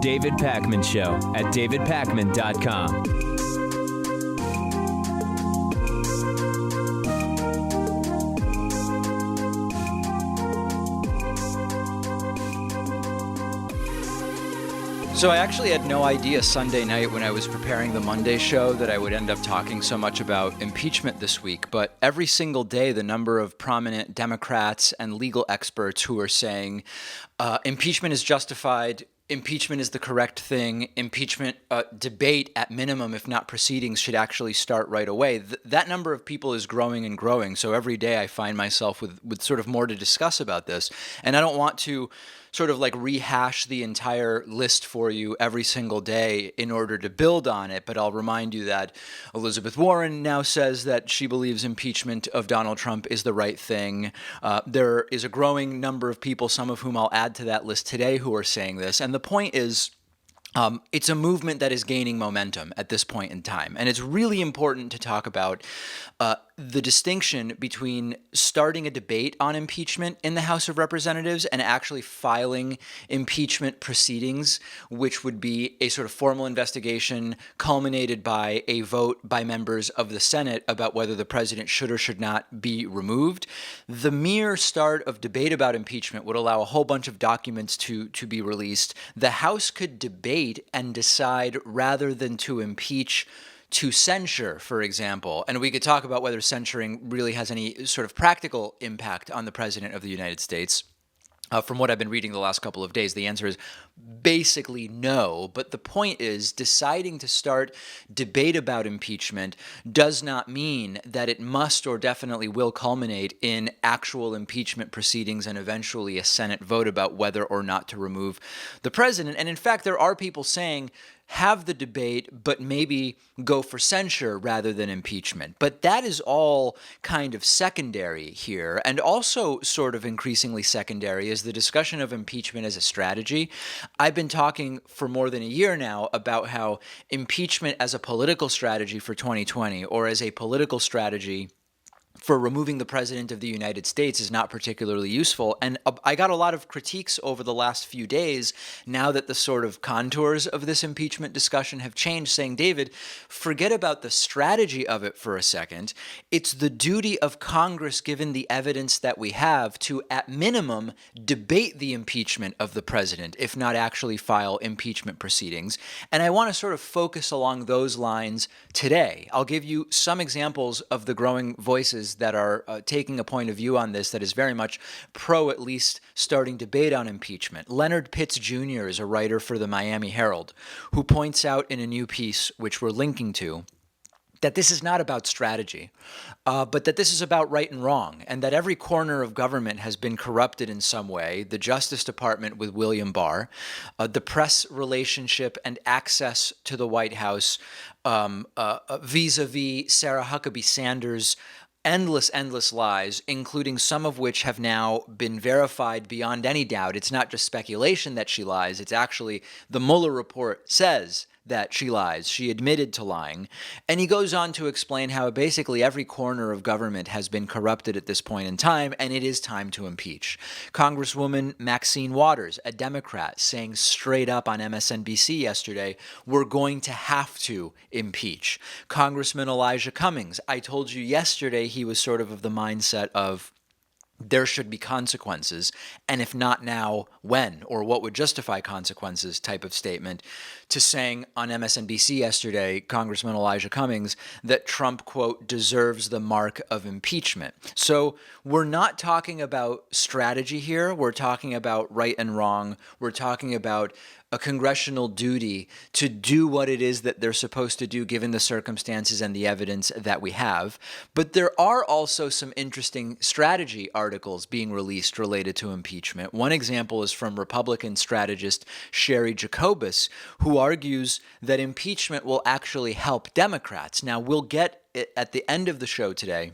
David Pakman Show at davidpakman.com. So I actually had no idea Sunday night when I was preparing the Monday show that I would end up talking so much about impeachment this week. But every single day, the number of prominent Democrats and legal experts who are saying impeachment is justified, impeachment is the correct thing, impeachment debate at minimum, if not proceedings, should actually start right away. That number of people is growing and growing. So every day I find myself with sort of more to discuss about this. And I don't want to sort of like rehash the entire list for you every single day in order to build on it. But I'll remind you that Elizabeth Warren now says that she believes impeachment of Donald Trump is the right thing. There is a growing number of people, some of whom I'll add to that list today, who are saying this. And the point is, it's a movement that is gaining momentum at this point in time. And it's really important to talk about the distinction between starting a debate on impeachment in the House of Representatives and actually filing impeachment proceedings, which would be a sort of formal investigation culminated by a vote by members of the Senate about whether the president should or should not be removed. The mere start of debate about impeachment would allow a whole bunch of documents to be released. The House could debate and decide rather than to impeach, to censure, for example. And we could talk about whether censuring really has any sort of practical impact on the president of the United States. From what I've been reading the last couple of days, the answer is basically no. But the point is, deciding to start debate about impeachment does not mean that it must or definitely will culminate in actual impeachment proceedings and eventually a Senate vote about whether or not to remove the president. And in fact, there are people saying, have the debate, but maybe go for censure rather than impeachment. But that is all kind of secondary here. And also sort of increasingly secondary is the discussion of impeachment as a strategy. I've been talking for more than a year now about how impeachment as a political strategy for 2020 or as a political strategy for removing the president of the United States is not particularly useful. And I got a lot of critiques over the last few days now that the sort of contours of this impeachment discussion have changed, saying, David, forget about the strategy of it for a second. It's the duty of Congress, given the evidence that we have, to, at minimum, debate the impeachment of the president, if not actually file impeachment proceedings. And I want to sort of focus along those lines today. I'll give you some examples of the growing voices that are taking a point of view on this that is very much pro at least starting debate on impeachment. Leonard Pitts Jr. is a writer for the Miami Herald who points out in a new piece, which we're linking to, that this is not about strategy, but that this is about right and wrong, and that every corner of government has been corrupted in some way. The Justice Department with William Barr, the press relationship and access to the White House vis-a-vis Sarah Huckabee Sanders' endless lies, including some of which have now been verified beyond any doubt. It's not just speculation that she lies. It's actually the Mueller report says that she lies. She admitted to lying. And he goes on to explain how basically every corner of government has been corrupted at this point in time, and it is time to impeach. Congresswoman Maxine Waters, a Democrat, saying straight up on MSNBC yesterday, we're going to have to impeach. Congressman Elijah Cummings, I told you yesterday he was sort of the mindset of there should be consequences, and if not now, when, or what would justify consequences type of statement, to saying on MSNBC yesterday, Congressman Elijah Cummings, that Trump, quote, deserves the mark of impeachment. So we're not talking about strategy here. We're talking about right and wrong. We're talking about a congressional duty to do what it is that they're supposed to do given the circumstances and the evidence that we have. But there are also some interesting strategy articles being released related to impeachment. One example is from Republican strategist Sherry Jacobin, who argues that impeachment will actually help Democrats. Now, we'll get it at the end of the show today.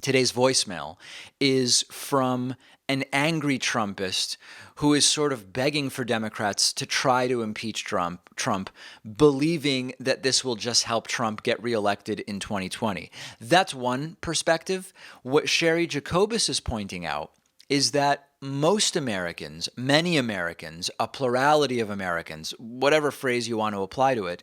Today's voicemail is from an angry Trumpist who is sort of begging for Democrats to try to impeach Trump, believing that this will just help Trump get reelected in 2020. That's one perspective. What Sherry Jacobin is pointing out is that most Americans, many Americans, a plurality of Americans, whatever phrase you want to apply to it,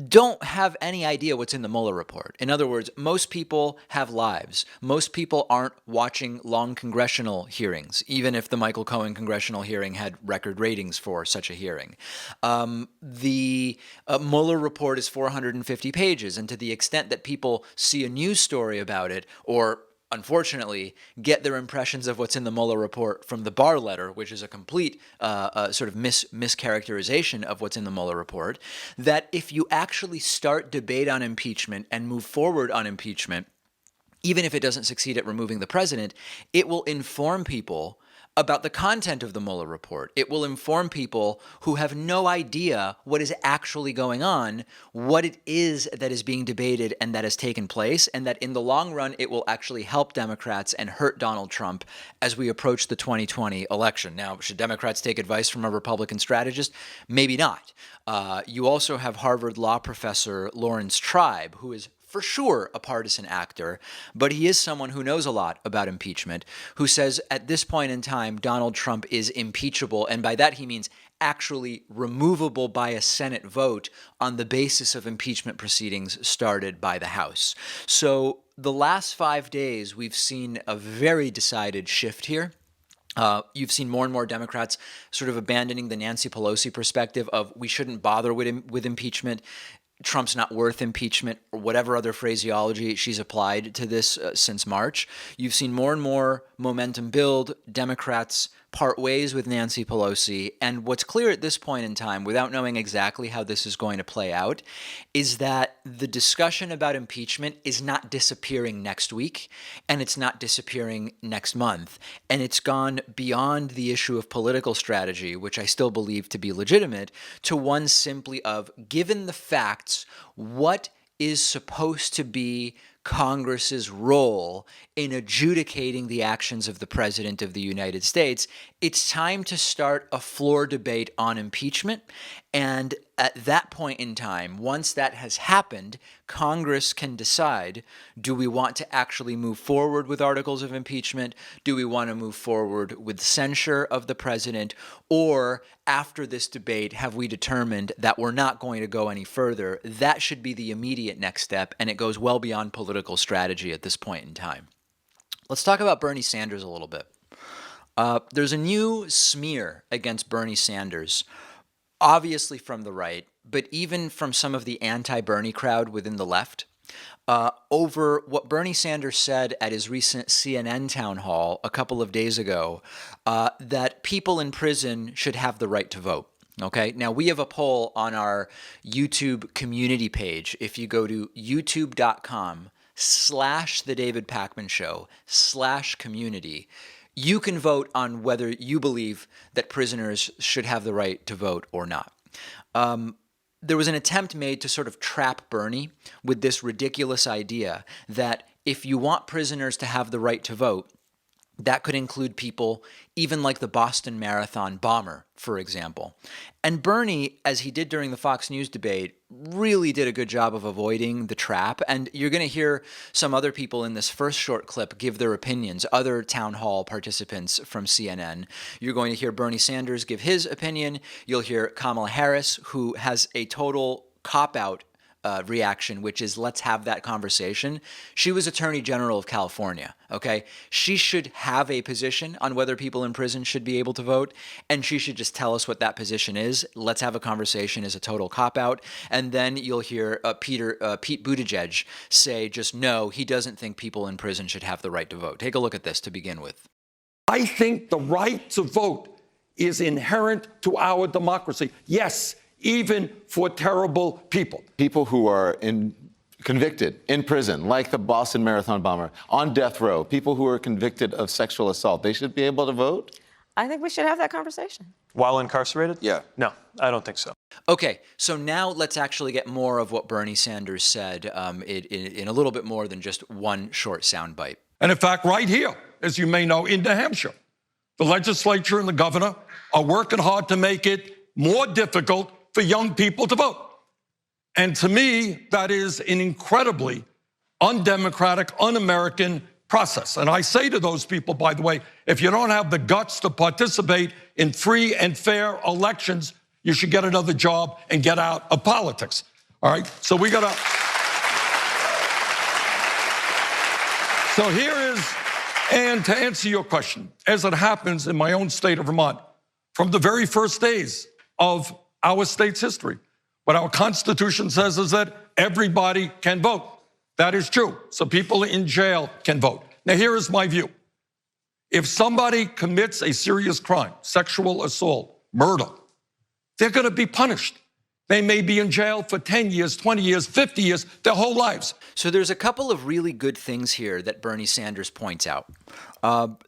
don't have any idea what's in the Mueller report. In other words, most people have lives. Most people aren't watching long congressional hearings, even if the Michael Cohen congressional hearing had record ratings for such a hearing. The Mueller report is 450 pages, and to the extent that people see a news story about it, or unfortunately, get their impressions of what's in the Mueller report from the Barr letter, which is a complete sort of mischaracterization of what's in the Mueller report, that if you actually start debate on impeachment and move forward on impeachment, even if it doesn't succeed at removing the president, it will inform people about the content of the Mueller report. It will inform people who have no idea what is actually going on, what it is that is being debated and that has taken place, and that in the long run, it will actually help Democrats and hurt Donald Trump as we approach the 2020 election. Now, should Democrats take advice from a Republican strategist? Maybe not. You also have Harvard law professor Lawrence Tribe, who is for sure a partisan actor, but he is someone who knows a lot about impeachment, who says at this point in time, Donald Trump is impeachable. And by that, he means actually removable by a Senate vote on the basis of impeachment proceedings started by the House. So the last 5 days, we've seen a very decided shift here. You've seen more and more Democrats sort of abandoning the Nancy Pelosi perspective of we shouldn't bother with impeachment. Trump's not worth impeachment, or whatever other phraseology she's applied to this since March. You've seen more and more momentum build, Democrats part ways with Nancy Pelosi. And what's clear at this point in time, without knowing exactly how this is going to play out, is that the discussion about impeachment is not disappearing next week, and it's not disappearing next month. And it's gone beyond the issue of political strategy, which I still believe to be legitimate, to one simply of, given the facts, what is supposed to be Congress's role in adjudicating the actions of the President of the United States, it's time to start a floor debate on impeachment. And at that point in time, once that has happened, Congress can decide, do we want to actually move forward with articles of impeachment? Do we want to move forward with censure of the president? Or after this debate, have we determined that we're not going to go any further? That should be the immediate next step, and it goes well beyond political strategy at this point in time. Let's talk about Bernie Sanders a little bit. There's a new smear against Bernie Sanders, obviously from the right, but even from some of the anti-Bernie crowd within the left, over what Bernie Sanders said at his recent CNN town hall a couple of days ago, that people in prison should have the right to vote. Okay, now we have a poll on our YouTube community page. If you go to youtube.com/The David Pakman Show/community, you can vote on whether you believe that prisoners should have the right to vote or not. There was an attempt made to sort of trap Bernie with this ridiculous idea that if you want prisoners to have the right to vote, that could include people even like the Boston Marathon bomber, for example. And Bernie, as he did during the Fox News debate, really did a good job of avoiding the trap. And you're going to hear some other people in this first short clip give their opinions, other town hall participants from CNN. You're going to hear Bernie Sanders give his opinion. You'll hear Kamala Harris, who has a total cop-out reaction, which is let's have that conversation. She was Attorney General of California, okay? She should have a position on whether people in prison should be able to vote, and she should just tell us what that position is. Let's have a conversation is a total cop-out. And then you'll hear Pete Buttigieg say just no, he doesn't think people in prison should have the right to vote. Take a look at this to begin with. I think the right to vote is inherent to our democracy. Yes, even for terrible people. People who are convicted in prison, like the Boston Marathon bomber, on death row, people who are convicted of sexual assault, they should be able to vote? I think we should have that conversation. While incarcerated? Yeah. No, I don't think so. Okay, so now let's actually get more of what Bernie Sanders said in a little bit more than just one short soundbite. And in fact, right here, as you may know, in New Hampshire, the legislature and the governor are working hard to make it more difficult for young people to vote. And to me, that is an incredibly undemocratic, un-American process. And I say to those people, by the way, if you don't have the guts to participate in free and fair elections, you should get another job and get out of politics. All right? So we got to... So here is, and to answer your question, as it happens in my own state of Vermont, from the very first days of our state's history, what our Constitution says is that everybody can vote. That is true. So people in jail can vote. Now, here is my view. If somebody commits a serious crime, sexual assault, murder, they're going to be punished. They may be in jail for 10 years, 20 years, 50 years, their whole lives. So there's a couple of really good things here that Bernie Sanders points out.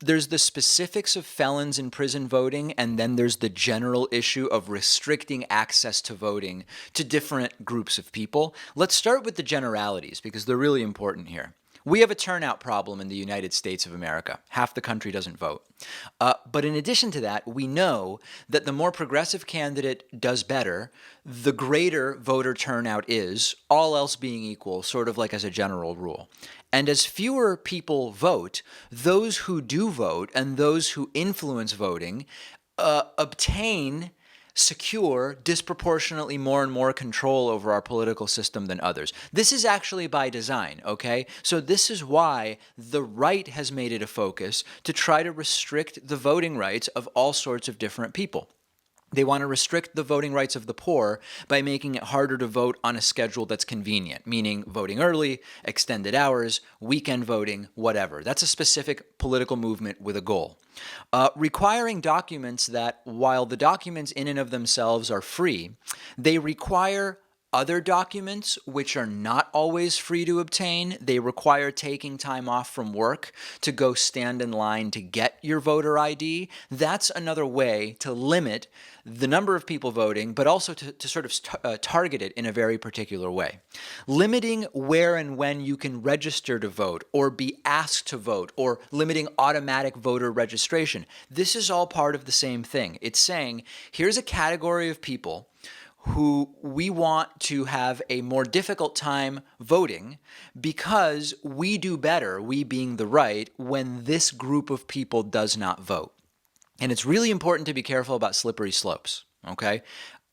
There's the specifics of felons in prison voting, and then there's the general issue of restricting access to voting to different groups of people. Let's start with the generalities, because they're really important here. We have a turnout problem in the United States of America. Half the country doesn't vote. But in addition to that, we know that the more progressive candidate does better, the greater voter turnout is, all else being equal, sort of like as a general rule. And as fewer people vote, those who do vote and those who influence voting secure disproportionately more and more control over our political system than others. This is actually by design, okay? So this is why the right has made it a focus to try to restrict the voting rights of all sorts of different people. They want to restrict the voting rights of the poor by making it harder to vote on a schedule that's convenient, meaning voting early, extended hours, weekend voting, whatever. That's a specific political movement with a goal. Requiring documents that, while the documents in and of themselves are free, they require other documents which are not always free to obtain. They require taking time off from work to go stand in line to get your voter ID. That's another way to limit the number of people voting, but also to sort of target it in a very particular way. Limiting where and when you can register to vote or be asked to vote, or limiting automatic voter registration. This is all part of the same thing. It's saying, here's a category of people who we want to have a more difficult time voting because we do better, we being the right, when this group of people does not vote. And it's really important to be careful about slippery slopes, okay?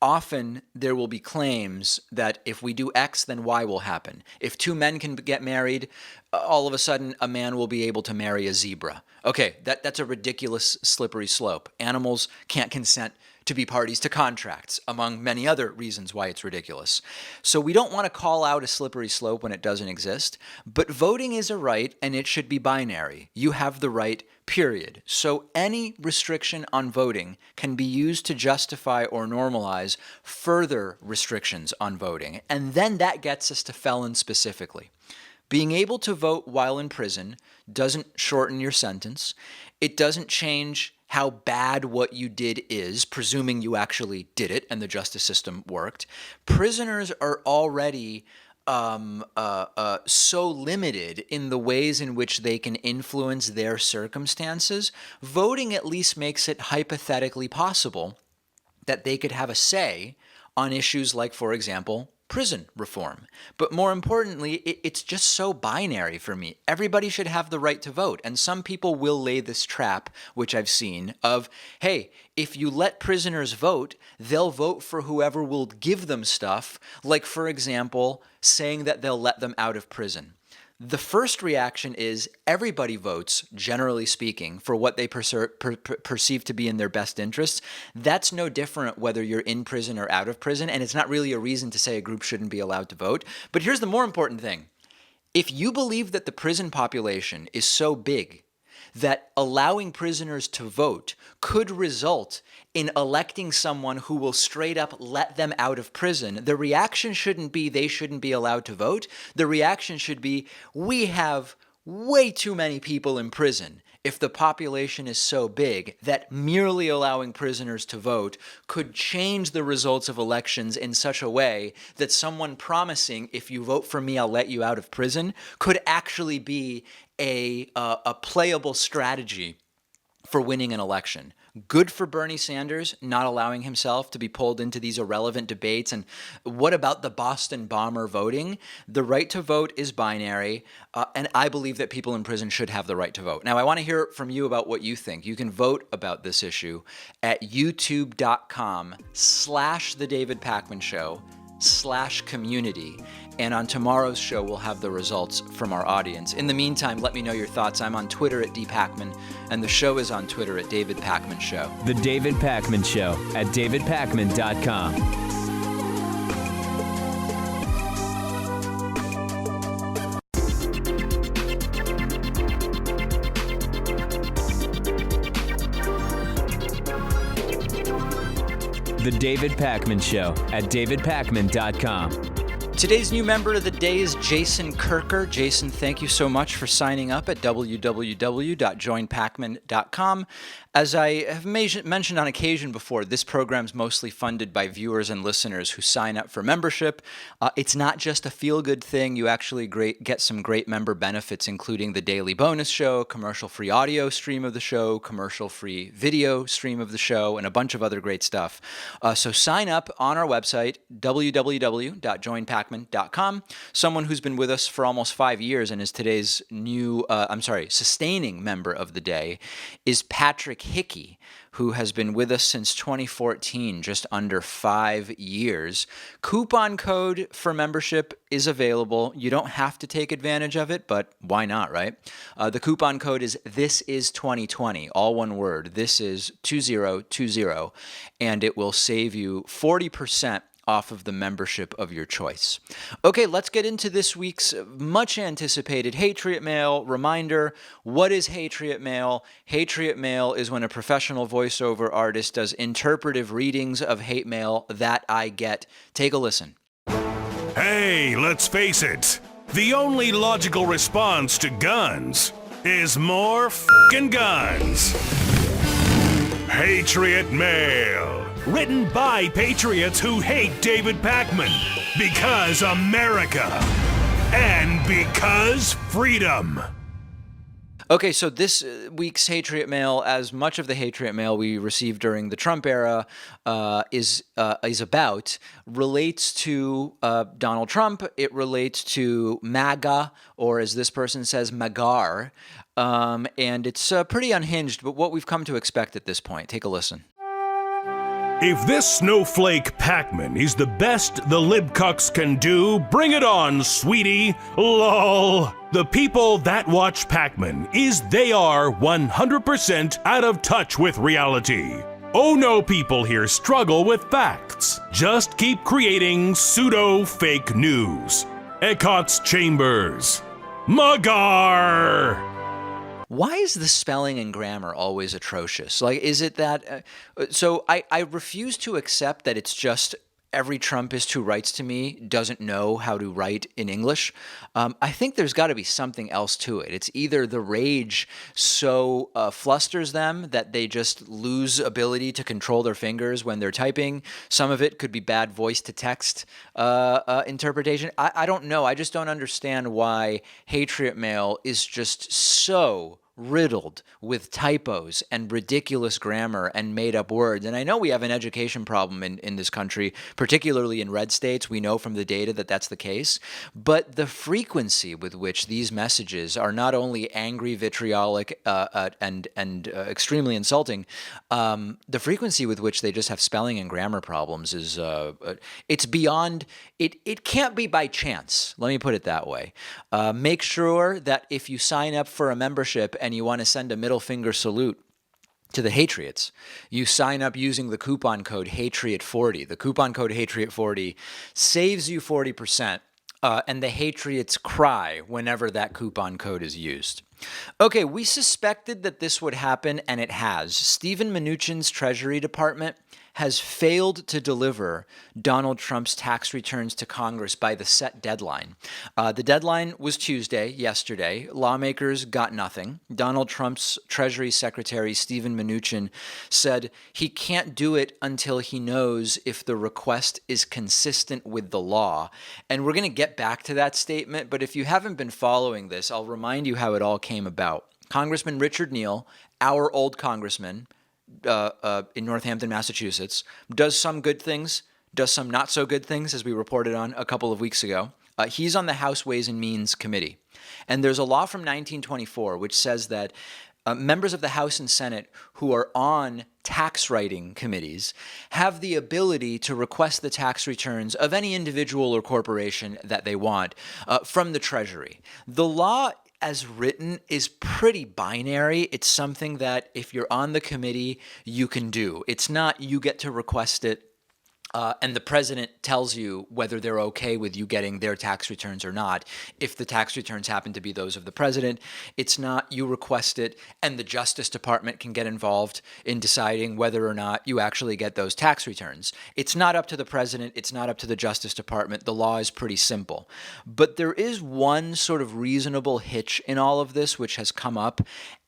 Often there will be claims that if we do X, then Y will happen. If two men can get married, all of a sudden a man will be able to marry a zebra. Okay, that's a ridiculous slippery slope. Animals can't consent to be parties to contracts, among many other reasons why it's ridiculous. So we don't want to call out a slippery slope when it doesn't exist, but voting is a right and it should be binary. You have the right, period. So any restriction on voting can be used to justify or normalize further restrictions on voting. And then that gets us to felons specifically. Being able to vote while in prison doesn't shorten your sentence. It doesn't change how bad what you did is, presuming you actually did it and the justice system worked. Prisoners are already so limited in the ways in which they can influence their circumstances. Voting at least makes it hypothetically possible that they could have a say on issues like, for example, prison reform. But more importantly, it's just so binary for me. Everybody should have the right to vote. And some people will lay this trap, which I've seen, of, hey, if you let prisoners vote, they'll vote for whoever will give them stuff, like, for example, saying that they'll let them out of prison. The first reaction is everybody votes, generally speaking, for what they perceive to be in their best interests. That's no different whether you're in prison or out of prison, and it's not really a reason to say a group shouldn't be allowed to vote. But here's the more important thing. If you believe that the prison population is so big that allowing prisoners to vote could result in electing someone who will straight up let them out of prison, the reaction shouldn't be they shouldn't be allowed to vote. The reaction should be, we have way too many people in prison if the population is so big that merely allowing prisoners to vote could change the results of elections in such a way that someone promising, if you vote for me, I'll let you out of prison, could actually be a playable strategy for winning an election. Good for Bernie Sanders not allowing himself to be pulled into these irrelevant debates. And what about the Boston bomber voting? The right to vote is binary, and I believe that people in prison should have the right to vote. Now, I want to hear from you about what you think. You can vote about this issue at youtube.com/The David Pakman Show /community. And on tomorrow's show, we'll have the results from our audience. In the meantime, let me know your thoughts. I'm on Twitter at @dpakman, and the show is on Twitter at David Pakman Show. The David Pakman Show at davidpakman.com. The David Pakman Show at davidpakman.com. Today's new member of the day is Jason Kirker. Jason, thank you so much for signing up at www.joinpakman.com. As I have mentioned on occasion before, this program's mostly funded by viewers and listeners who sign up for membership. It's not just a feel-good thing. You actually get some great member benefits, including the daily bonus show, commercial-free audio stream of the show, commercial-free video stream of the show, and a bunch of other great stuff. So sign up on our website, www.joinpakman.com. Someone who's been with us for almost 5 years and is today's sustaining member of the day is Patrick Hickey, who has been with us since 2014, just under 5 years. Coupon code for membership is available. You don't have to take advantage of it, but why not, right? The coupon code is THISIS2020, all one word. This is 2020, and it will save you 40% off of the membership of your choice. Okay, let's get into this week's much anticipated Hatriot Mail. Reminder, what is Hatriot Mail? Hatriot Mail is when a professional voiceover artist does interpretive readings of hate mail that I get. Take a listen. Hey, let's face it. The only logical response to guns is more f***ing guns. Hatriot Mail. Written by patriots who hate David Pakman. Because America. And because freedom. Okay, so this week's Hatriot Mail, as much of the Hatriot Mail we received during the Trump era is about, relates to Donald Trump. It relates to MAGA, or as this person says, MAGAR. And it's pretty unhinged, but what we've come to expect at this point. Take a listen. If this snowflake Pakman is the best the libcucks can do, bring it on, sweetie. Lol. The people that watch Pakman they are 100% out of touch with reality. Oh no, people here struggle with facts. Just keep creating pseudo-fake news. Eckhart's Chambers. Magar! Why is the spelling and grammar always atrocious? Like, is it that... so I refuse to accept that it's just every Trumpist who writes to me doesn't know how to write in English. I think there's got to be something else to it. It's either the rage so flusters them that they just lose ability to control their fingers when they're typing. Some of it could be bad voice-to-text interpretation. I don't know. I just don't understand why Hatriot Mail is just so riddled with typos and ridiculous grammar and made-up words. And I know we have an education problem in this country, particularly in red states. We know from the data that that's the case. But the frequency with which these messages are not only angry, vitriolic, and extremely insulting, the frequency with which they just have spelling and grammar problems is it's beyond... It can't be by chance. Let me put it that way. Make sure that if you sign up for a membership and you want to send a middle finger salute to the Hatriots, you sign up using the coupon code Hatriot40. The coupon code Hatriot40 saves you 40%, and the Hatriots cry whenever that coupon code is used. Okay, we suspected that this would happen, and it has. Steven Mnuchin's Treasury Department has failed to deliver Donald Trump's tax returns to Congress by the set deadline. The deadline was Tuesday, yesterday. Lawmakers got nothing. Donald Trump's Treasury Secretary Steven Mnuchin said he can't do it until he knows if the request is consistent with the law. And we're going to get back to that statement, but if you haven't been following this, I'll remind you how it all came about. Congressman Richard Neal, our old congressman, in Northampton, Massachusetts, does some good things, does some not so good things, as we reported on a couple of weeks ago. He's on the House Ways and Means Committee. And there's a law from 1924 which says that members of the House and Senate who are on tax writing committees have the ability to request the tax returns of any individual or corporation that they want from the Treasury. The law as written is pretty binary. It's something that if you're on the committee, you can do. It's not you get to request it and the president tells you whether they're okay with you getting their tax returns or not. If the tax returns happen to be those of the president, it's not you request it and the Justice Department can get involved in deciding whether or not you actually get those tax returns. It's not up to the president. It's not up to the Justice Department. The law is pretty simple. But there is one sort of reasonable hitch in all of this which has come up,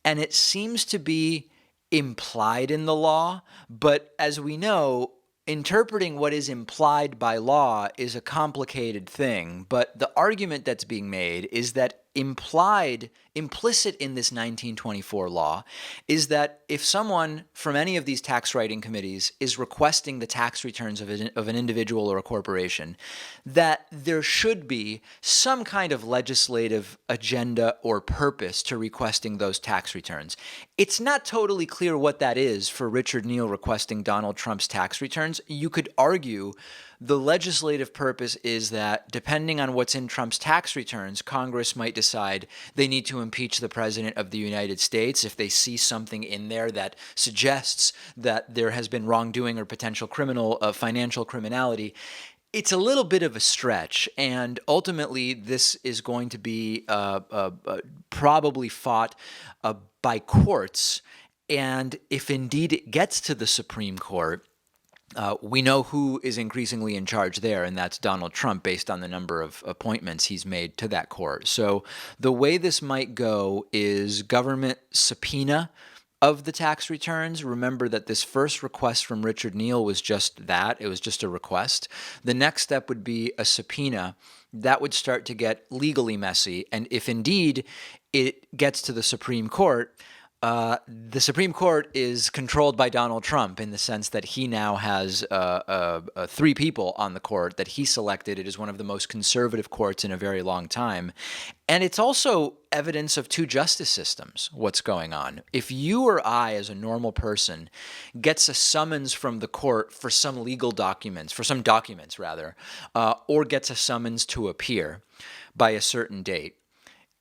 and it seems to be implied in the law. But as we know, interpreting what is implied by law is a complicated thing, but the argument that's being made is that implicit in this 1924 law is that if someone from any of these tax writing committees is requesting the tax returns of an individual or a corporation, that there should be some kind of legislative agenda or purpose to requesting those tax returns. It's not totally clear what that is for Richard Neal requesting Donald Trump's tax returns. You could argue the legislative purpose is that depending on what's in Trump's tax returns, Congress might decide they need to impeach the President of the United States if they see something in there that suggests that there has been wrongdoing or potential financial criminality. It's a little bit of a stretch, and ultimately this is going to be probably fought by courts, and if indeed it gets to the Supreme Court, we know who is increasingly in charge there, and that's Donald Trump, based on the number of appointments he's made to that court. So the way this might go is government subpoena of the tax returns. Remember that this first request from Richard Neal was just that. It was just a request. The next step would be a subpoena. That would start to get legally messy. And if indeed it gets to the Supreme Court, the Supreme Court is controlled by Donald Trump in the sense that he now has 3 people on the court that he selected. It is one of the most conservative courts in a very long time. And it's also evidence of 2 justice systems, what's going on. If you or I, as a normal person, gets a summons from the court for some legal documents, or gets a summons to appear by a certain date,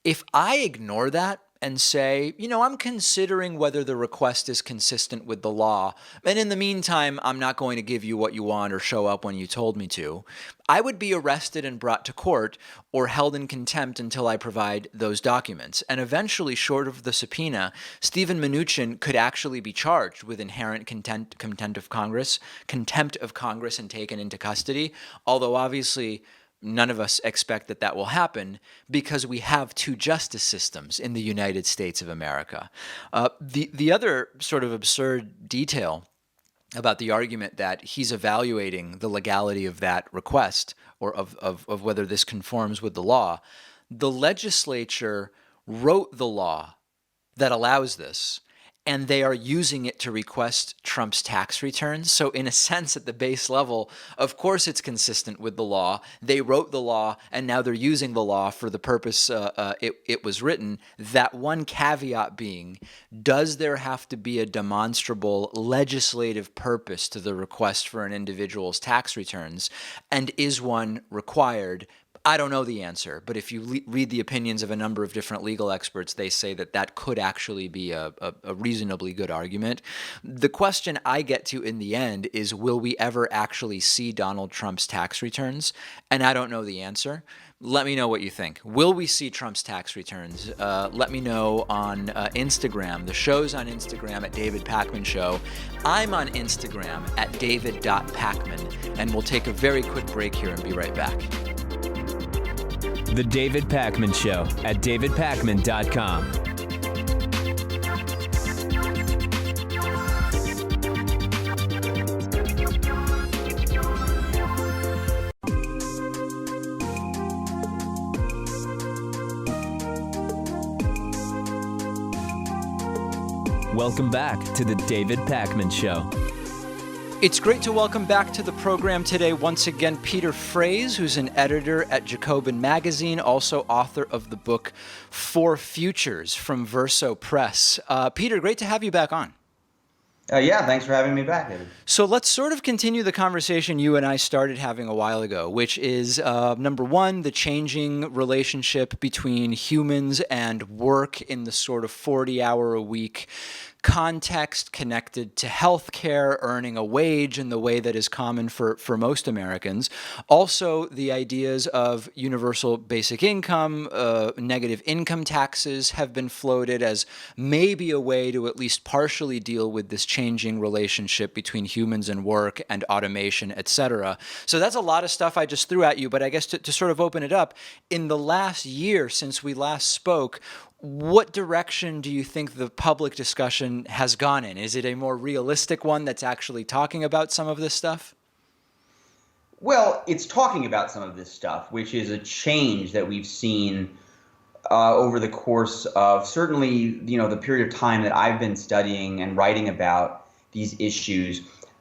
if I ignore that and say, I'm considering whether the request is consistent with the law, and in the meantime, I'm not going to give you what you want or show up when you told me to, I would be arrested and brought to court or held in contempt until I provide those documents. And eventually, short of the subpoena, Steven Mnuchin could actually be charged with inherent contempt of Congress and taken into custody, although obviously none of us expect that will happen because we have 2 justice systems in the United States of America. The other sort of absurd detail about the argument that he's evaluating the legality of that request or of whether this conforms with the law, the legislature wrote the law that allows this, and they are using it to request Trump's tax returns. So in a sense, at the base level, of course it's consistent with the law. They wrote the law, and now they're using the law for the purpose it was written. That one caveat being, does there have to be a demonstrable legislative purpose to the request for an individual's tax returns? And is one required? I don't know the answer, but if you read the opinions of a number of different legal experts, they say that could actually be a reasonably good argument. The question I get to in the end is, will we ever actually see Donald Trump's tax returns? And I don't know the answer. Let me know what you think. Will we see Trump's tax returns? Let me know on Instagram. The show's on Instagram at David Pakman Show. I'm on Instagram at david.pakman. And we'll take a very quick break here and be right back. The David Pakman Show at davidpakman.com. Welcome back to the David Pakman Show. It's great to welcome back to the program today once again Peter Frase, who's an editor at Jacobin Magazine, also author of the book Four Futures from Verso Press. Peter, great to have you back on. Yeah, thanks for having me back, David. So let's sort of continue the conversation you and I started having a while ago, which is, number one, the changing relationship between humans and work in the sort of 40-hour-a-week context connected to healthcare, earning a wage in the way that is common for most Americans. Also, the ideas of universal basic income, negative income taxes have been floated as maybe a way to at least partially deal with this changing relationship between humans and work and automation, etc. So that's a lot of stuff I just threw at you, but I guess to sort of open it up, in the last year since we last spoke, what direction do you think the public discussion has gone in? Is it a more realistic one that's actually talking about some of this stuff? Well, it's talking about some of this stuff, which is a change that we've seen over the course of certainly, the period of time that I've been studying and writing about these issues.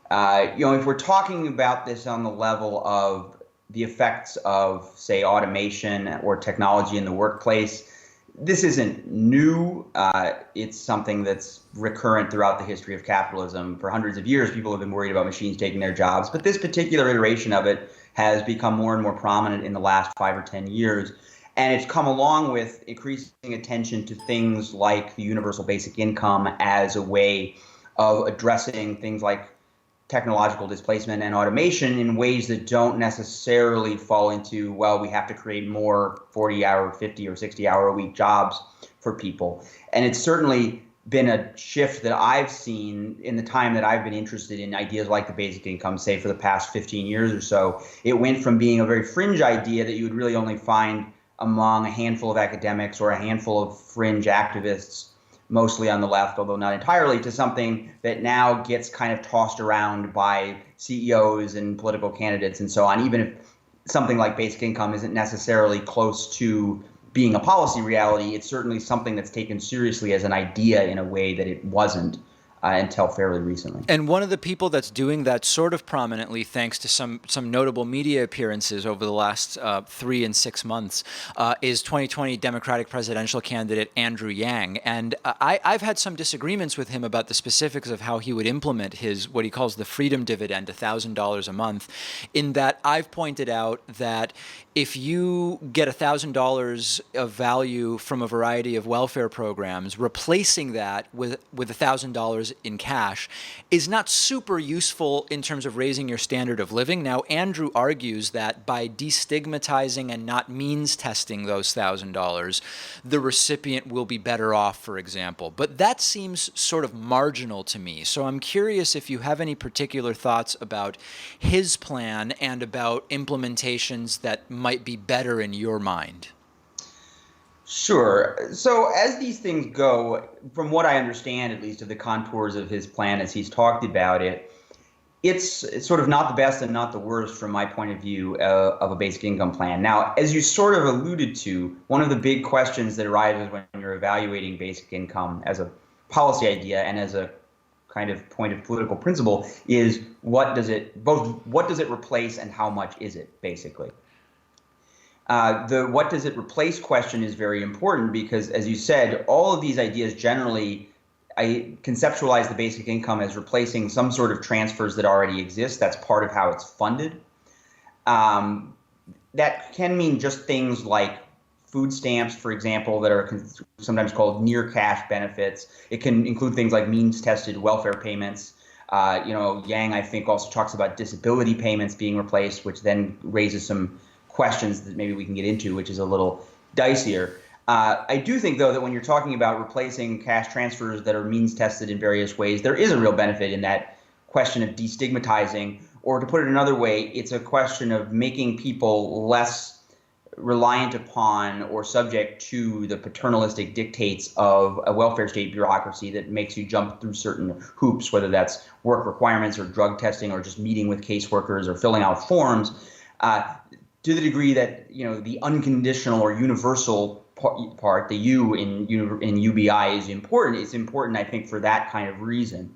If we're talking about this on the level of the effects of, say, automation or technology in the workplace, this isn't new. It's something that's recurrent throughout the history of capitalism. For hundreds of years, people have been worried about machines taking their jobs. But this particular iteration of it has become more and more prominent in the last 5 or 10 years. And it's come along with increasing attention to things like the universal basic income as a way of addressing things like technological displacement and automation in ways that don't necessarily fall into, well, we have to create more 40-hour, 50 or 60-hour-a-week jobs for people. And it's certainly been a shift that I've seen in the time that I've been interested in ideas like the basic income, say for the past 15 years or so. It went from being a very fringe idea that you would really only find among a handful of academics or a handful of fringe activists, mostly on the left, although not entirely, to something that now gets kind of tossed around by CEOs and political candidates and so on, even if something like basic income isn't necessarily close to being a policy reality. It's certainly something that's taken seriously as an idea in a way that it wasn't until fairly recently. And one of the people that's doing that sort of prominently, thanks to some notable media appearances over the last 3 and 6 months, is 2020 Democratic presidential candidate Andrew Yang. And I've had some disagreements with him about the specifics of how he would implement his, what he calls the freedom dividend, $1,000 a month, in that I've pointed out that if you get $1,000 of value from a variety of welfare programs, replacing that with $1,000 in cash is not super useful in terms of raising your standard of living. Now, Andrew argues that by destigmatizing and not means testing those $1,000, the recipient will be better off, for example. But that seems sort of marginal to me. So I'm curious if you have any particular thoughts about his plan and about implementations that might be better in your mind. Sure. So as these things go, from what I understand, at least of the contours of his plan as he's talked about it, it's sort of not the best and not the worst from my point of view of a basic income plan. Now, as you sort of alluded to, one of the big questions that arises when you're evaluating basic income as a policy idea and as a kind of point of political principle is what does it replace and how much is it, basically? The what does it replace question is very important because, as you said, all of these ideas generally, I conceptualize the basic income as replacing some sort of transfers that already exist. That's part of how it's funded. That can mean just things like food stamps, for example, that are sometimes called near cash benefits. It can include things like means-tested welfare payments. Yang, I think, also talks about disability payments being replaced, which then raises some questions that maybe we can get into, which is a little dicier. I do think, though, that when you're talking about replacing cash transfers that are means tested in various ways, there is a real benefit in that question of destigmatizing, or to put it another way, it's a question of making people less reliant upon or subject to the paternalistic dictates of a welfare state bureaucracy that makes you jump through certain hoops, whether that's work requirements or drug testing or just meeting with caseworkers or filling out forms. To the degree that the unconditional or universal part, the U in UBI is important. It's important, I think, for that kind of reason.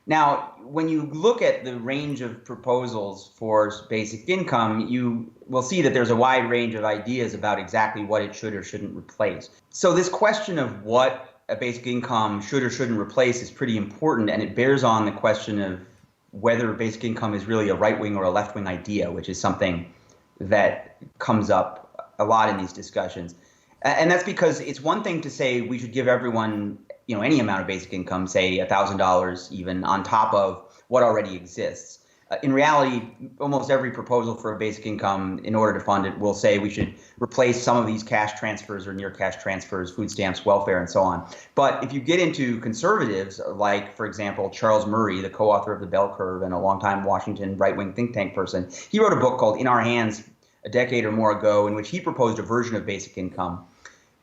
Now, when you look at the range of proposals for basic income, you will see that there's a wide range of ideas about exactly what it should or shouldn't replace. So this question of what a basic income should or shouldn't replace is pretty important, and it bears on the question of whether basic income is really a right-wing or a left-wing idea, which is something that comes up a lot in these discussions. And that's because it's one thing to say we should give everyone, any amount of basic income, say $1,000 even, on top of what already exists. In reality, almost every proposal for a basic income, in order to fund it, will say we should replace some of these cash transfers or near cash transfers, food stamps, welfare, and so on. But if you get into conservatives, like, for example, Charles Murray, the co-author of The Bell Curve and a longtime Washington right-wing think tank person, he wrote a book called In Our Hands a decade or more ago, in which he proposed a version of basic income.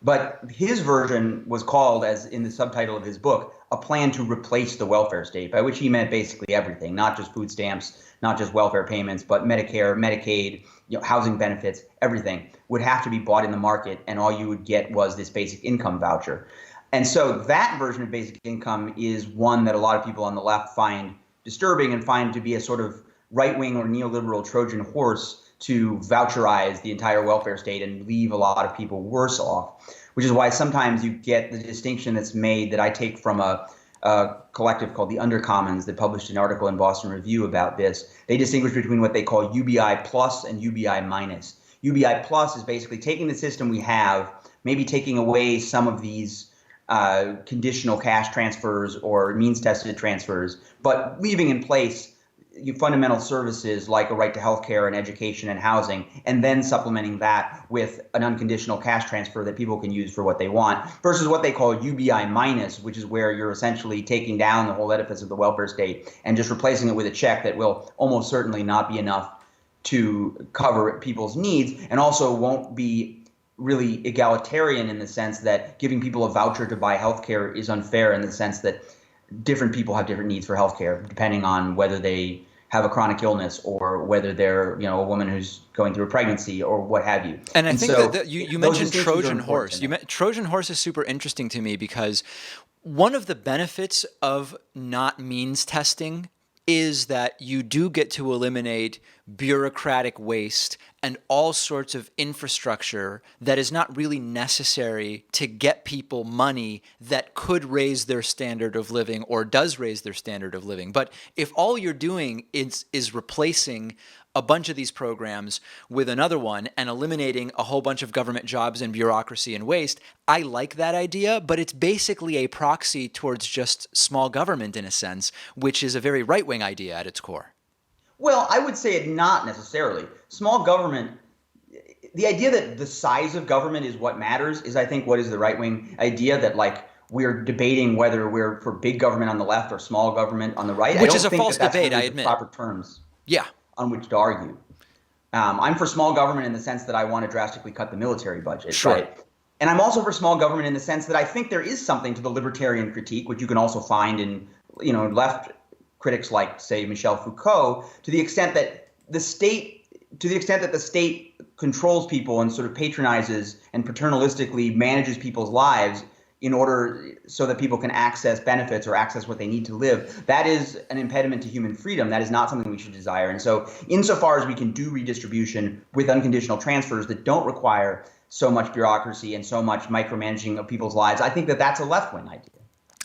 But his version was called, as in the subtitle of his book, a plan to replace the welfare state, by which he meant basically everything, not just food stamps, not just welfare payments, but Medicare, Medicaid, housing benefits, everything would have to be bought in the market, and all you would get was this basic income voucher. And so that version of basic income is one that a lot of people on the left find disturbing and find to be a sort of right-wing or neoliberal Trojan horse to voucherize the entire welfare state and leave a lot of people worse off, which is why sometimes you get the distinction that's made that I take from a collective called the Undercommons that published an article in Boston Review about this. They distinguish between what they call UBI plus and UBI minus. UBI plus is basically taking the system we have, maybe taking away some of these conditional cash transfers or means-tested transfers, but leaving in place fundamental services like a right to health care and education and housing, and then supplementing that with an unconditional cash transfer that people can use for what they want, versus what they call UBI minus, which is where you're essentially taking down the whole edifice of the welfare state and just replacing it with a check that will almost certainly not be enough to cover people's needs, and also won't be really egalitarian in the sense that giving people a voucher to buy health care is unfair, in the sense that different people have different needs for healthcare, depending on whether they have a chronic illness or whether they're, a woman who's going through a pregnancy or what have you. And I think so that you mentioned Trojan horse. Trojan horse is super interesting to me because one of the benefits of not means testing is that you do get to eliminate bureaucratic waste and all sorts of infrastructure that is not really necessary to get people money that could raise their standard of living or does raise their standard of living. But if all you're doing is replacing a bunch of these programs with another one and eliminating a whole bunch of government jobs and bureaucracy and waste, I like that idea, but it's basically a proxy towards just small government in a sense, which is a very right-wing idea at its core. Well, I would say it not necessarily. Small government, the idea that the size of government is what matters is, I think, what is the right-wing idea that, we're debating whether we're for big government on the left or small government on the right. Which is a false debate, I admit. Proper terms. Yeah. On which to argue. I'm for small government in the sense that I want to drastically cut the military budget. Sure. Right? And I'm also for small government in the sense that I think there is something to the libertarian critique, which you can also find in, left critics like, say, Michel Foucault, to the extent that the state controls people and sort of patronizes and paternalistically manages people's lives in order so that people can access benefits or access what they need to live. That is an impediment to human freedom. That is not something we should desire. And so insofar as we can do redistribution with unconditional transfers that don't require so much bureaucracy and so much micromanaging of people's lives, I think that that's a left-wing idea.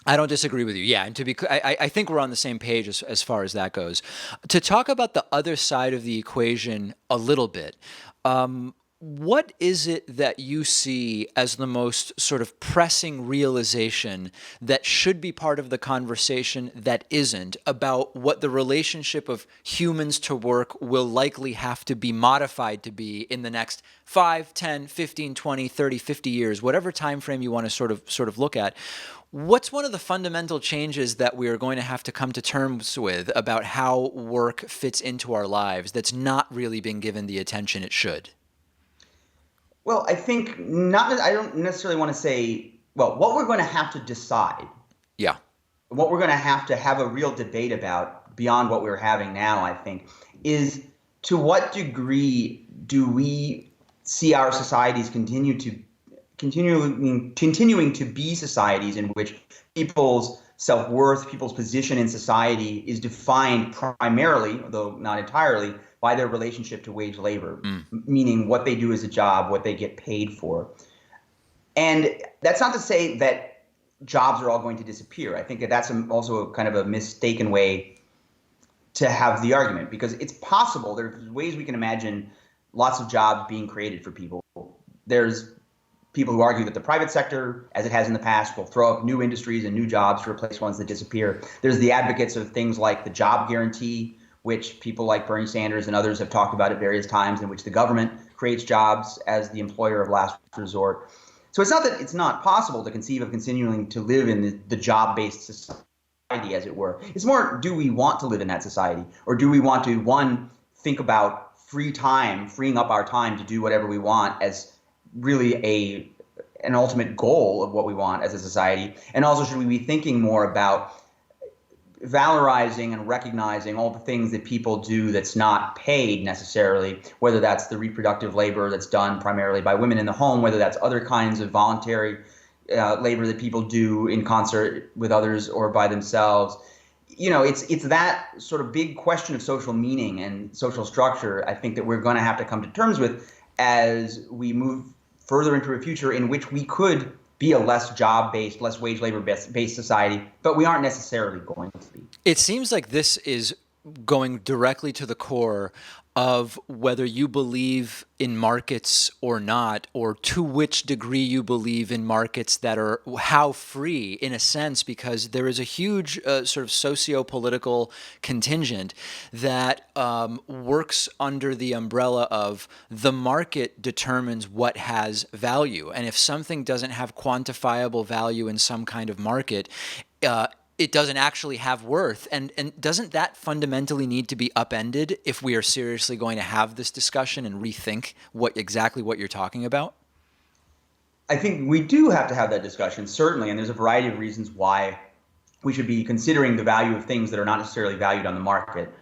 I don't disagree with you. Yeah, and I think we're on the same page as far as that goes. To talk about the other side of the equation a little bit, what is it that you see as the most sort of pressing realization that should be part of the conversation that isn't, about what the relationship of humans to work will likely have to be modified to be in the next 5, 10, 15, 20, 30, 50 years, whatever time frame you want to sort of look at? What's one of the fundamental changes that we are going to have to come to terms with about how work fits into our lives that's not really being given the attention it should? Well, I think I don't necessarily want to say, what we're going to have to decide. Yeah. What we're going to have a real debate about beyond what we're having now, I think, is to what degree do we see our societies continue to continuing to be societies in which people's self-worth, people's position in society is defined primarily, though not entirely, by their relationship to wage labor, meaning what they do as a job, what they get paid for. And that's not to say that jobs are all going to disappear. I think that that's also kind of a mistaken way to have the argument, because it's possible. There's ways we can imagine lots of jobs being created for people. There's people who argue that the private sector, as it has in the past, will throw up new industries and new jobs to replace ones that disappear. There's the advocates of things like the job guarantee, which people like Bernie Sanders and others have talked about at various times, in which the government creates jobs as the employer of last resort. So it's not that it's not possible to conceive of continuing to live in the job-based society, as it were. It's more, do we want to live in that society? Or do we want to, one, think about freeing up our time to do whatever we want as really an ultimate goal of what we want as a society? And also, should we be thinking more about valorizing and recognizing all the things that people do that's not paid necessarily, whether that's the reproductive labor that's done primarily by women in the home, whether that's other kinds of voluntary labor that people do in concert with others or by themselves. You know, it's that sort of big question of social meaning and social structure, I think, that we're going to have to come to terms with as we move further into a future in which we could be a less job-based, less wage labor-based society, but we aren't necessarily going to be. It seems like this is going directly to the core of whether you believe in markets or not, or to which degree you believe in markets that are how free, in a sense, because there is a huge sort of socio-political contingent that works under the umbrella of the market determines what has value. And if something doesn't have quantifiable value in some kind of market, it doesn't actually have worth. And doesn't that fundamentally need to be upended if we are seriously going to have this discussion and rethink exactly what you're talking about? I think we do have to have that discussion, certainly. And there's a variety of reasons why we should be considering the value of things that are not necessarily valued on the market,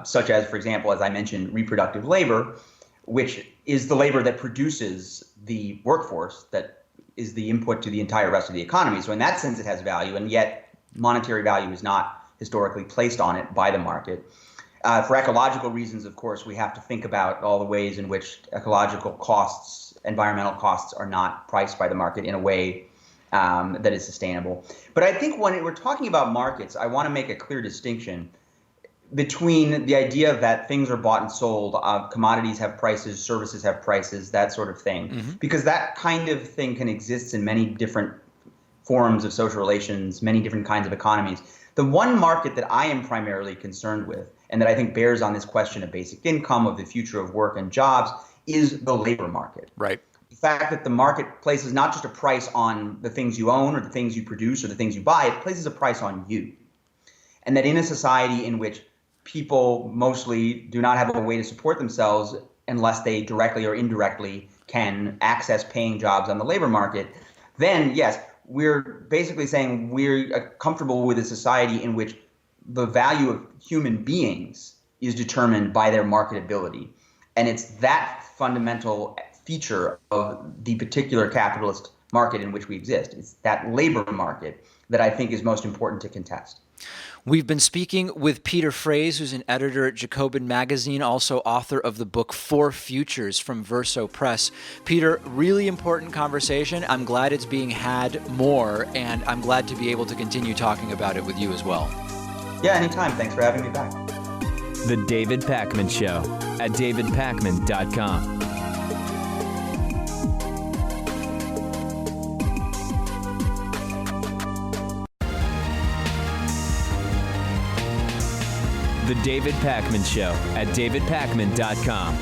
such as, for example, as I mentioned, reproductive labor, which is the labor that produces the workforce that is the input to the entire rest of the economy. So in that sense, it has value, and yet monetary value is not historically placed on it by the market. For ecological reasons, of course, we have to think about all the ways in which ecological costs, environmental costs, are not priced by the market in a way that is sustainable. But I think when we're talking about markets, I want to make a clear distinction between the idea that things are bought and sold, commodities have prices, services have prices, that sort of thing, because that kind of thing can exist in many different forms of social relations, many different kinds of economies. The one market that I am primarily concerned with, and that I think bears on this question of basic income, of the future of work and jobs, is the labor market. Right. The fact that the market places not just a price on the things you own or the things you produce or the things you buy, it places a price on you. And that in a society in which people mostly do not have a way to support themselves unless they directly or indirectly can access paying jobs on the labor market, then yes, we're basically saying we're comfortable with a society in which the value of human beings is determined by their marketability. And it's that fundamental feature of the particular capitalist market in which we exist. It's that labor market that I think is most important to contest. We've been speaking with Peter Frase, who's an editor at Jacobin Magazine, also author of the book Four Futures from Verso Press. Peter, really important conversation. I'm glad it's being had more, and I'm glad to be able to continue talking about it with you as well. Yeah, anytime. Thanks for having me back. The David Pakman Show at davidpakman.com. The David Pakman Show at davidpakman.com.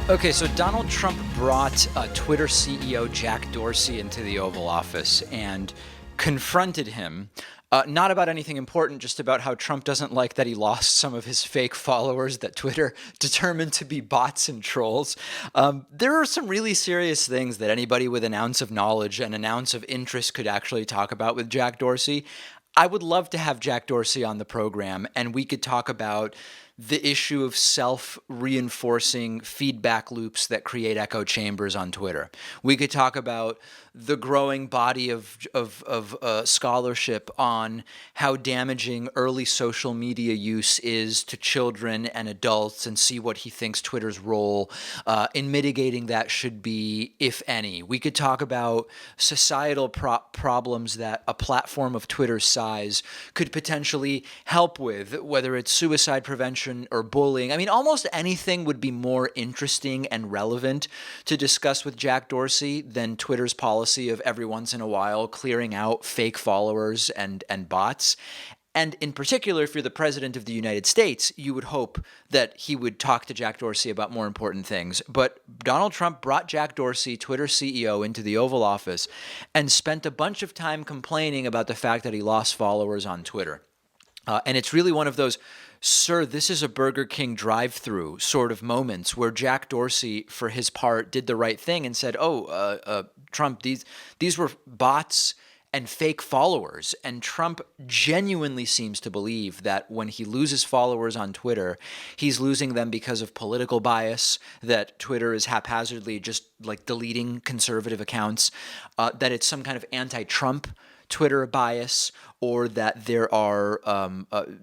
Okay, so Donald Trump brought Twitter CEO Jack Dorsey into the Oval Office and confronted him, not about anything important, just about how Trump doesn't like that he lost some of his fake followers that Twitter determined to be bots and trolls. There are some really serious things that anybody with an ounce of knowledge and an ounce of interest could actually talk about with Jack Dorsey. I would love to have Jack Dorsey on the program, and we could talk about the issue of self-reinforcing feedback loops that create echo chambers on Twitter. We could talk about the growing body of scholarship on how damaging early social media use is to children and adults, and see what he thinks Twitter's role in mitigating that should be, if any. We could talk about societal problems that a platform of Twitter's size could potentially help with, whether it's suicide prevention or bullying. I mean, almost anything would be more interesting and relevant to discuss with Jack Dorsey than Twitter's policy of every once in a while clearing out fake followers and bots. And in particular, if you're the president of the United States, you would hope that he would talk to Jack Dorsey about more important things. But Donald Trump brought Jack Dorsey, Twitter CEO, into the Oval Office and spent a bunch of time complaining about the fact that he lost followers on Twitter. And it's really one of those, sir, this is a Burger King drive-through sort of moments where Jack Dorsey, for his part, did the right thing and said, Trump, these were bots and fake followers. And Trump genuinely seems to believe that when he loses followers on Twitter, he's losing them because of political bias, that Twitter is haphazardly just like deleting conservative accounts, that it's some kind of anti-Trump Twitter bias, or that there are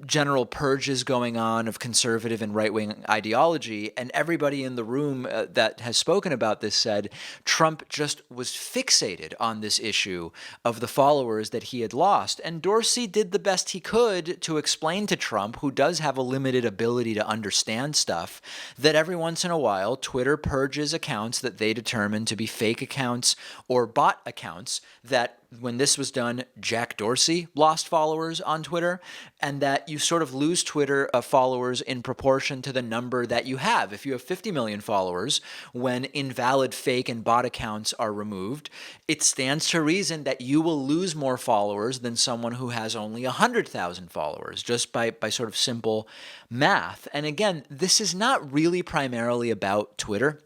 general purges going on of conservative and right-wing ideology. And everybody in the room that has spoken about this said Trump just was fixated on this issue of the followers that he had lost. And Dorsey did the best he could to explain to Trump, who does have a limited ability to understand stuff, that every once in a while Twitter purges accounts that they determine to be fake accounts or bot accounts, that when this was done, Jack Dorsey lost followers on Twitter, and that you sort of lose Twitter followers in proportion to the number that you have. If you have 50 million followers, when invalid fake and bot accounts are removed, it stands to reason that you will lose more followers than someone who has only 100,000 followers, just by sort of simple math. And again, this is not really primarily about Twitter,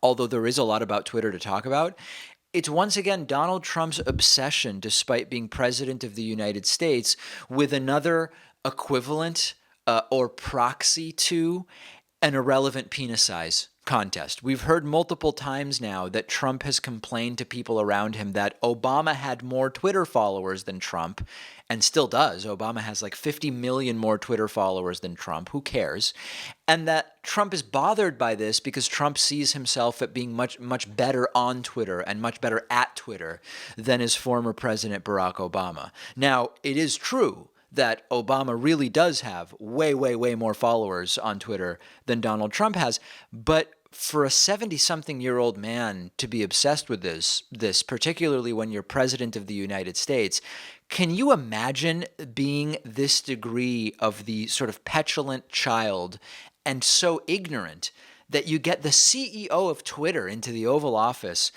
although there is a lot about Twitter to talk about. It's once again Donald Trump's obsession, despite being president of the United States, with another equivalent or proxy to an irrelevant penis size contest. We've heard multiple times now that Trump has complained to people around him that Obama had more Twitter followers than Trump, and still does. Obama has like 50 million more Twitter followers than Trump. Who cares? And that Trump is bothered by this because Trump sees himself at being much better on Twitter and much better at Twitter than his former president, Barack Obama. Now, it is true that Obama really does have way more followers on Twitter than Donald Trump has, but for a 70-something-year-old man to be obsessed with this, particularly when you're president of the United States, can you imagine being this degree of the sort of petulant child and so ignorant that you get the CEO of Twitter into the Oval Office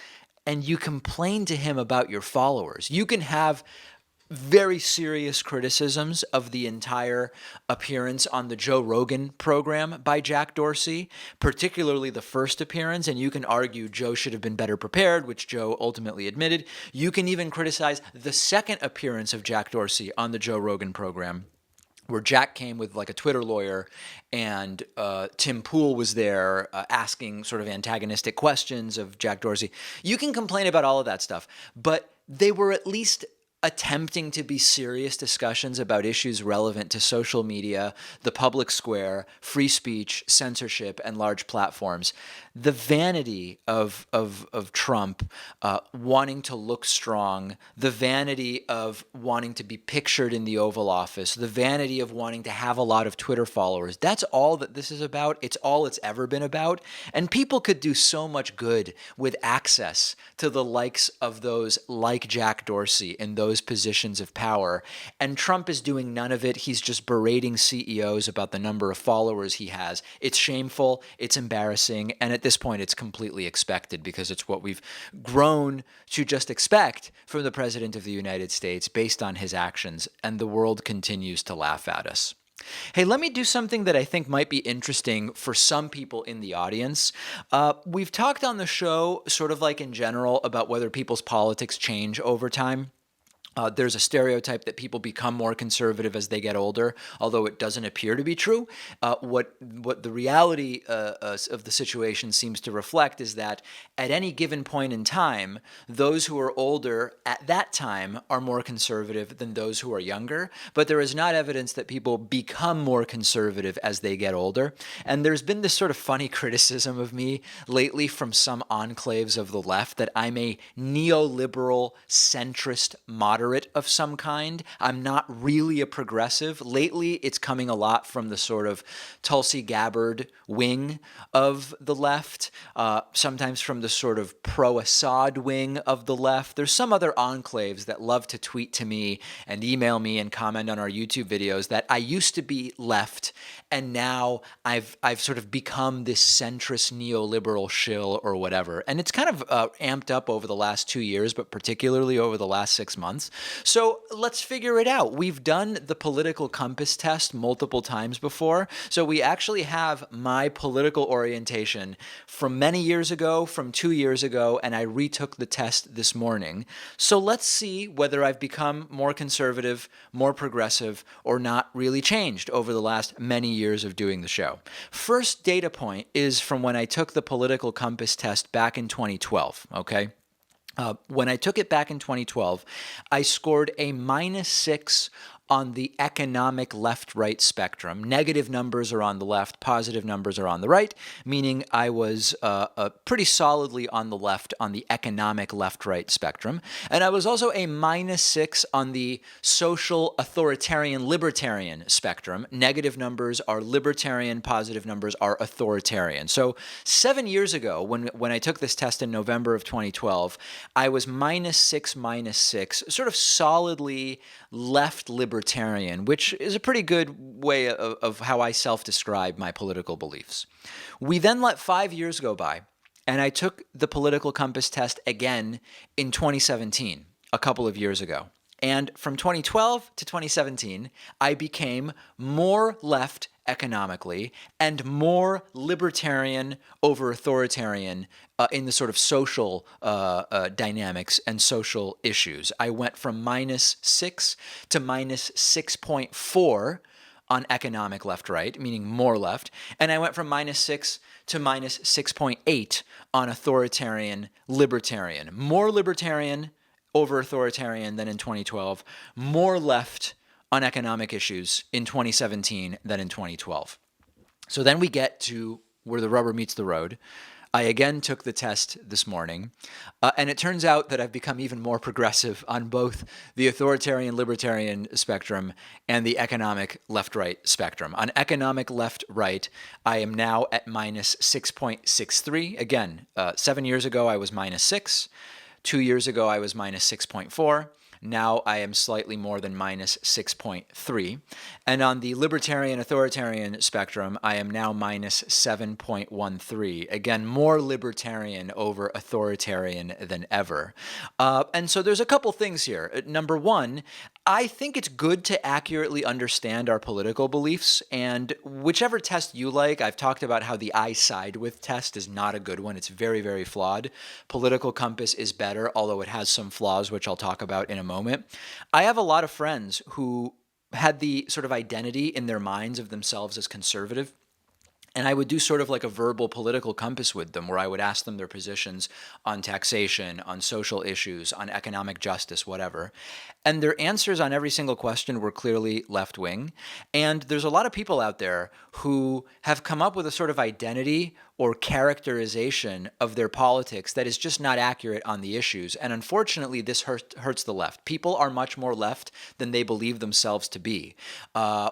and you complain to him about your followers? You can have very serious criticisms of the entire appearance on the Joe Rogan program by Jack Dorsey, particularly the first appearance, and you can argue Joe should have been better prepared, which Joe ultimately admitted. You can even criticize the second appearance of Jack Dorsey on the Joe Rogan program, where Jack came with like a Twitter lawyer, and Tim Pool was there asking sort of antagonistic questions of Jack Dorsey. You can complain about all of that stuff, but they were at least attempting to be serious discussions about issues relevant to social media, the public square, free speech, censorship, and large platforms. The vanity of Trump wanting to look strong, the vanity of wanting to be pictured in the Oval Office, the vanity of wanting to have a lot of Twitter followers, that's all that this is about. It's all it's ever been about. And people could do so much good with access to the likes of those like Jack Dorsey in those positions of power. And Trump is doing none of it. He's just berating CEOs about the number of followers he has. It's shameful. It's embarrassing. And at this point, it's completely expected because it's what we've grown to just expect from the President of the United States based on his actions. And the world continues to laugh at us. Hey, let me do something that I think might be interesting for some people in the audience. We've talked on the show, sort of like in general, about whether people's politics change over time. There's a stereotype that people become more conservative as they get older, although it doesn't appear to be true. What the reality of the situation seems to reflect is that at any given point in time, those who are older at that time are more conservative than those who are younger. But there is not evidence that people become more conservative as they get older. And there's been this sort of funny criticism of me lately from some enclaves of the left that I'm a neoliberal, centrist, moderate of some kind. I'm not really a progressive. Lately, it's coming a lot from the sort of Tulsi Gabbard wing of the left, sometimes from the sort of pro-Assad wing of the left. There's some other enclaves that love to tweet to me and email me and comment on our YouTube videos that I used to be left, and now I've sort of become this centrist neoliberal shill or whatever. And it's kind of amped up over the last 2 years, but particularly over the last 6 months. So let's figure it out. We've done the political compass test multiple times before. So we actually have my political orientation from many years ago, from 2 years ago, and I retook the test this morning. So let's see whether I've become more conservative, more progressive, or not really changed over the last many years of doing the show. First data point is from when I took the political compass test back in 2012, okay? When I took it back in 2012, I scored a -6 on the economic left-right spectrum. Negative numbers are on the left, positive numbers are on the right, meaning I was pretty solidly on the left on the economic left-right spectrum. And I was also a -6 on the social authoritarian libertarian spectrum. Negative numbers are libertarian, positive numbers are authoritarian. So 7 years ago, when I took this test in November of 2012, I was -6, sort of solidly left libertarian, which is a pretty good way of how I self-describe my political beliefs. We then let 5 years go by, and I took the political compass test again in 2017, a couple of years ago. And from 2012 to 2017, I became more left economically and more libertarian over authoritarian in the sort of social dynamics and social issues. I went from -6 to -6.4 on economic left-right, meaning more left, and I went from -6 to -6.8 on authoritarian libertarian. More libertarian over authoritarian than in 2012, more left on economic issues in 2017 than in 2012. So then we get to where the rubber meets the road. I again took the test this morning, and it turns out that I've become even more progressive on both the authoritarian libertarian spectrum and the economic left-right spectrum. On economic left-right, I am now at -6.63. Again, 7 years ago I was -6. 2 years ago I was -6.4. Now I am slightly more than -6.3. And on the libertarian authoritarian spectrum, I am now -7.13. Again, more libertarian over authoritarian than ever. And so there's a couple things here. Number one, I think it's good to accurately understand our political beliefs, and whichever test you like, I've talked about how the I side with test is not a good one. It's very, very flawed. Political compass is better, although it has some flaws, which I'll talk about in a moment. I have a lot of friends who had the sort of identity in their minds of themselves as conservative. And I would do sort of like a verbal political compass with them, where I would ask them their positions on taxation, on social issues, on economic justice, whatever. And their answers on every single question were clearly left-wing. And there's a lot of people out there who have come up with a sort of identity or characterization of their politics that is just not accurate on the issues. And unfortunately, this hurts the left. People are much more left than they believe themselves to be.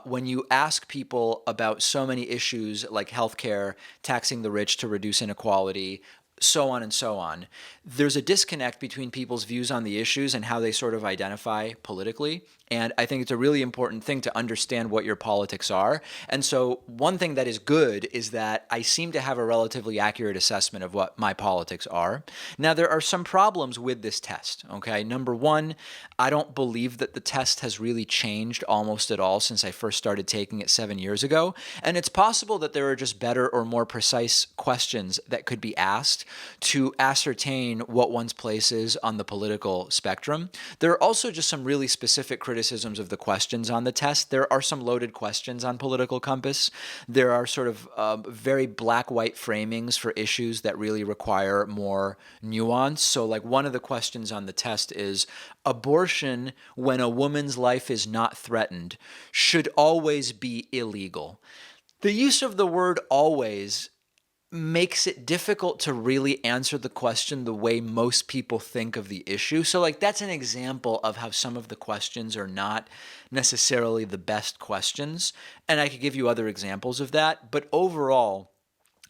When you ask people about so many issues like healthcare, taxing the rich to reduce inequality, so on and so on, there's a disconnect between people's views on the issues and how they sort of identify politically. And I think it's a really important thing to understand what your politics are. And so one thing that is good is that I seem to have a relatively accurate assessment of what my politics are. Now, there are some problems with this test, okay? Number one, I don't believe that the test has really changed almost at all since I first started taking it 7 years ago. And it's possible that there are just better or more precise questions that could be asked to ascertain what one's place is on the political spectrum. There are also just some really specific criticisms of the questions on the test. There are some loaded questions on Political Compass. There are sort of very black-white framings for issues that really require more nuance. So like one of the questions on the test is, abortion when a woman's life is not threatened should always be illegal. The use of the word always makes it difficult to really answer the question the way most people think of the issue. So like that's an example of how some of the questions are not necessarily the best questions. And I could give you other examples of that. But overall,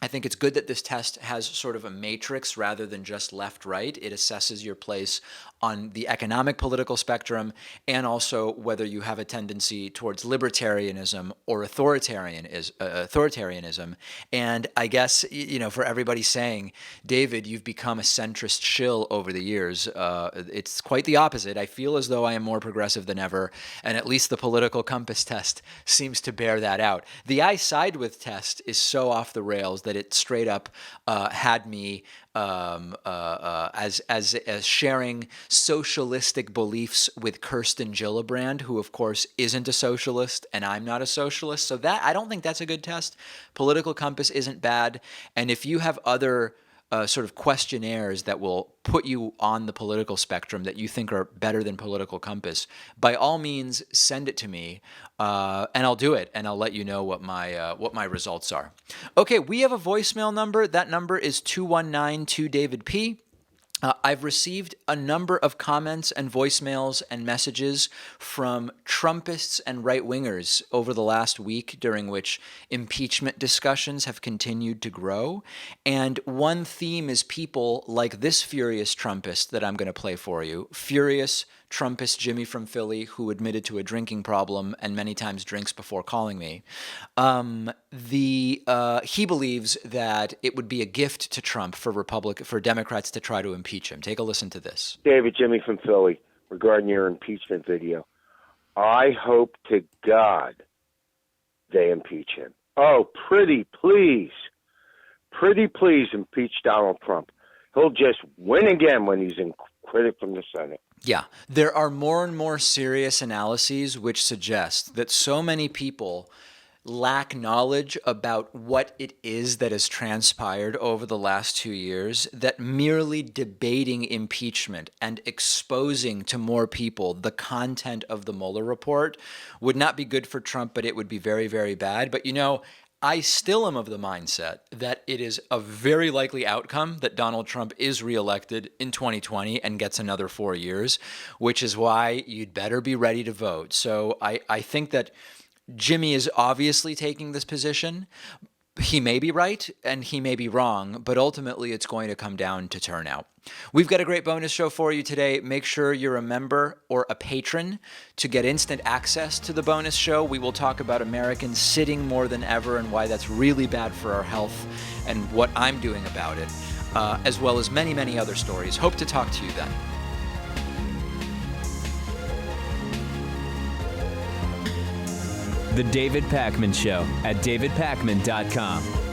I think it's good that this test has sort of a matrix rather than just left-right. It assesses your place on the economic political spectrum and also whether you have a tendency towards libertarianism or authoritarianism. And I guess, you know, for everybody saying, David, you've become a centrist shill over the years, it's quite the opposite. I feel as though I am more progressive than ever, and at least the Political Compass test seems to bear that out. The I side with test is so off the rails that it straight up had me as sharing socialistic beliefs with Kirsten Gillibrand, who of course isn't a socialist, and I'm not a socialist. So that I don't think that's a good test. Political Compass isn't bad, and if you have other sort of questionnaires that will put you on the political spectrum that you think are better than Political Compass, by all means, send it to me, and I'll do it, and I'll let you know what my results are. Okay, we have a voicemail number. That number is 219-2-DAVID-P. I've received a number of comments and voicemails and messages from Trumpists and right-wingers over the last week, during which impeachment discussions have continued to grow. And one theme is people like this furious Trumpist that I'm going to play for you, furious Trumpist Jimmy from Philly, who admitted to a drinking problem and many times drinks before calling me. He believes that it would be a gift to Trump for Democrats to try to impeach him. Take a listen to this. David, Jimmy from Philly, regarding your impeachment video. I hope to God they impeach him. Oh, pretty please impeach Donald Trump. He'll just win again when he's acquitted from the Senate. Yeah, there are more and more serious analyses which suggest that so many people lack knowledge about what it is that has transpired over the last 2 years, that merely debating impeachment and exposing to more people the content of the Mueller report would not be good for Trump, but it would be very, very bad. But, you know, I still am of the mindset that it is a very likely outcome that Donald Trump is reelected in 2020 and gets another 4 years, which is why you'd better be ready to vote. So I think that Jimmy is obviously taking this position. He may be right and he may be wrong, but ultimately it's going to come down to turnout. We've got a great bonus show for you today. Make sure you're a member or a patron to get instant access to the bonus show. We will talk about Americans sitting more than ever and why that's really bad for our health and what I'm doing about it, as well as many, many other stories. Hope to talk to you then. The David Pakman Show at davidpakman.com.